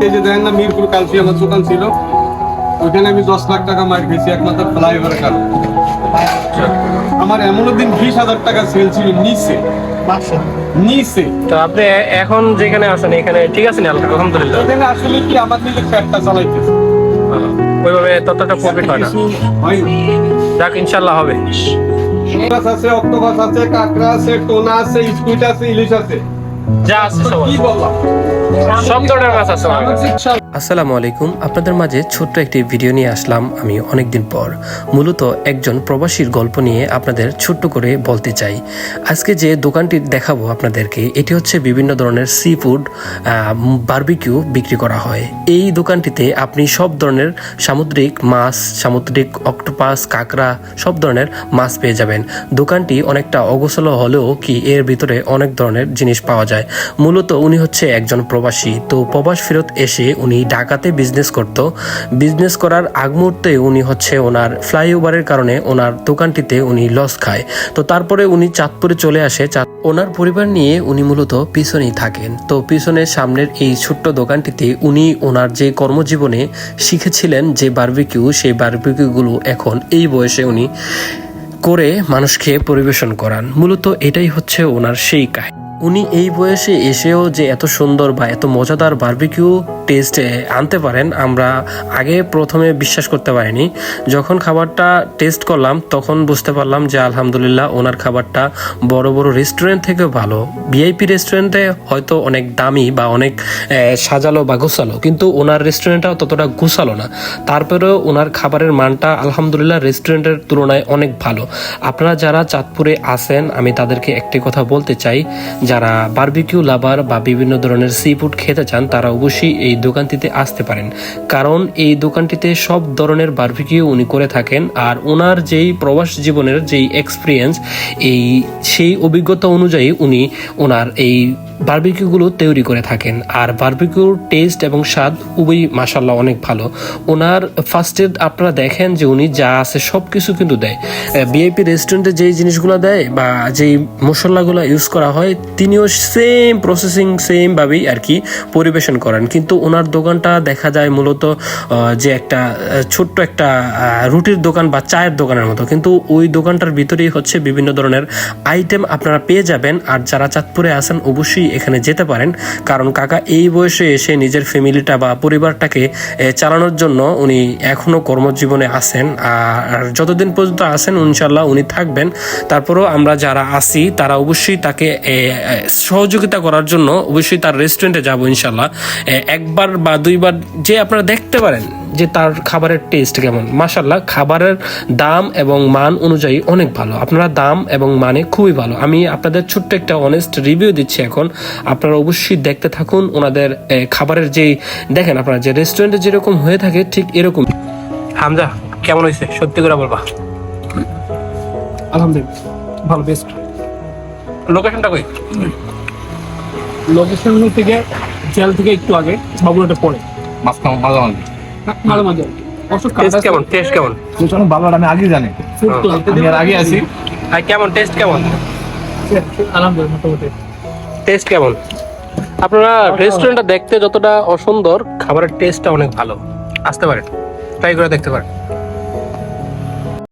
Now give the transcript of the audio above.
এই যে দেখেন না মিরপুর কালসি আমার দোকান ছিল, ওইখানে আমি 10 লাখ টাকা মার খেয়েছি একমাত্র ফ্লাইওভারের কারণে। আমার এমনও দিন 20,000 টাকা সেল ছিল নিচে নিচে। তো আপনি এখন যেখানে আছেন এখানে ঠিক আছেন আলহামদুলিল্লাহ? এখানে আসলে কি আমার নিজের পেটটা চালাইতেছে, ওইভাবে ততটা প্রফিট হয় না। যাক ইনশাল্লাহ হবে। মাছ আছে, অক্টোপাস আছে, কাঁকড়া আছে, টোনা আছে, স্কুইড আছে, ইলিশ আছে, যা আছে কি বললাম সব ধরনের মাছ আছে আমার কাছে। আসসালামু আলাইকুম, আপনাদের মাঝে ছোট্ট একটি ভিডিও নিয়ে আসলাম আমি অনেকদিন পর। মূলত একজন প্রবাসীর গল্প নিয়ে আপনাদের ছোট্ট করে বলতে চাই। আজকে যে দোকানটি দেখাবো আপনাদেরকে, এটি হচ্ছে বিভিন্ন ধরনের সি ফুড বারবিকিউ বিক্রি করা হয়। এই দোকানটিতে আপনি সব ধরনের সামুদ্রিক মাছ, সামুদ্রিক অক্টোপাস, কাঁকড়া, সব ধরনের মাছ পেয়ে যাবেন। দোকানটি অনেকটা অগোছালো হলেও কি এর ভিতরে অনেক ধরনের জিনিস পাওয়া যায়। মূলত উনি হচ্ছে একজন প্রবাসী, তো প্রবাস ফেরত এসে উনি ঢাকাতে বিজনেস করত। বিজনেস করার আগ মুহূর্তে উনি হচ্ছে ওনার ফ্লাইওভারের কারণে ওনার দোকানটিতে উনি লস খায়। তো তারপরে উনি চাঁদপুরে চলে আসে। ওনার পরিবার নিয়ে উনি মূলত পিছনেই থাকেন। তো পিছনের সামনের এই ছোট্ট দোকানটিতে উনি ওনার যে কর্মজীবনে শিখেছিলেন যে বারবিকিউ, সেই বারবিকিউগুলো এখন এই বয়সে উনি করে মানুষকে পরিবেশন করান। মূলত এটাই হচ্ছে ওনার সেই কাহিনী। উনি এই বয়সে এসেও যে এত সুন্দর বা এত মজাদার বারবিকিউ টেস্ট আনতে পারেন, আমরা আগে প্রথমে বিশ্বাস করতে পারিনি। যখন খাবারটা টেস্ট করলাম তখন বুঝতে পারলাম যে আলহামদুলিল্লাহ ওনার খাবারটা বড় বড় রেস্টুরেন্ট থেকে ভালো। ভিআইপি রেস্টুরেন্টে হয়তো অনেক দামি বা অনেক সাজালো বা গোছালো, কিন্তু ওনার রেস্টুরেন্টটাও ততটা গোছালো না। তারপরেও ওনার খাবারের মানটা আলহামদুলিল্লাহ রেস্টুরেন্টের তুলনায় অনেক ভালো। আপনারা যারা চাঁদপুরে আছেন, আমি তাদেরকে একটি কথা বলতে চাই, যারা বারবিকিউ লাভার বা বিভিন্ন ধরনের সি ফুড খেতে চান তারা অবশ্যই এই দোকানটিতে আসতে পারেন, কারণ এই দোকানটিতে সব ধরনের বারবিকিউ উনি করে থাকেন। আর ওনার যেই প্রবাস জীবনের যেই এক্সপিরিয়েন্স, সেই অভিজ্ঞতা অনুযায়ী উনি ওনার এই বারবিকিউগুলো তৈরি করে থাকেন। আর বারবিকিউর টেস্ট এবং স্বাদ উভয়ই মাশাআল্লাহ অনেক ভালো। ওনার ফার্স্টে আপনারা দেখেন যে উনি যা আছে সব কিছু কিন্তু দেয়। ভিআইপি রেস্টুরেন্টে যেই জিনিসগুলো দেয় বা যেই মশলাগুলো ইউজ করা হয়, তিনিও সেম প্রসেসিং সেমভাবেই আর কি পরিবেশন করেন। কিন্তু ওনার দোকানটা দেখা যায় মূলত যে একটা ছোট্ট একটা রুটির দোকান বা চায়ের দোকানের মতো, কিন্তু ওই দোকানটার ভিতরেই হচ্ছে বিভিন্ন ধরনের আইটেম আপনারা পেয়ে যাবেন। আর যারা চাঁদপুরে আছেন অবশ্যই এখানে যেতে পারেন, কারণ কাকা এই বয়সে এসে নিজের ফ্যামিলিটা বা পরিবারটাকে চালানোর জন্য উনি এখনো কর্মজীবনে আছেন। আর যতদিন পর্যন্ত আছেন ইনশাল্লাহ উনি থাকবেন। তারপরেও আমরা যারা আছি তারা অবশ্যই তাকে সহযোগিতা করার জন্য অবশ্যই তার রেস্টুরেন্টে যাবো ইনশাল্লাহ। একবার বা দুইবার যে আপনারা দেখতে পারেন যে তার খাবারের টেস্ট কেমন। মাশাআল্লাহ খাবারের দাম এবং মান অনুযায়ী অনেক ভালো। আপনারা দাম এবং মানে খুবই ভালো। আমি আপনাদের ছোট্ট একটা অনেস্ট রিভিউ দিচ্ছি এখন, আপনারা অবশ্যই দেখতে থাকুন। ওনাদের খাবারের যেই দেখেন, আপনারা যে রেস্টুরেন্টে যেরকম হয়ে থাকে ঠিক এরকম। হামজা কেমন হয়েছে সত্যি করে বলবা? আলহামদুলিল্লাহ ভালো, বেস্ট। লোকেশনটা কই? লোকেশন থেকে জেল থেকে একটু আগে, বাবুরাটা পড়ে মাঝামাঝি। টেস্ট কেমন? টেস্ট কেমন? অনেক ভালো, আমি আগে জানি, আমি আর আগে আছি। আর কেমন টেস্ট কেমন? আলহামদুলিল্লাহ মোটামুটি। টেস্ট কেমন? আপনারা রেস্টুরেন্টটা দেখতে যতটা অসুন্দর, খাবারের টেস্টটা অনেক ভালো। আসতে পারেন, ট্রাই করে দেখতে পারেন।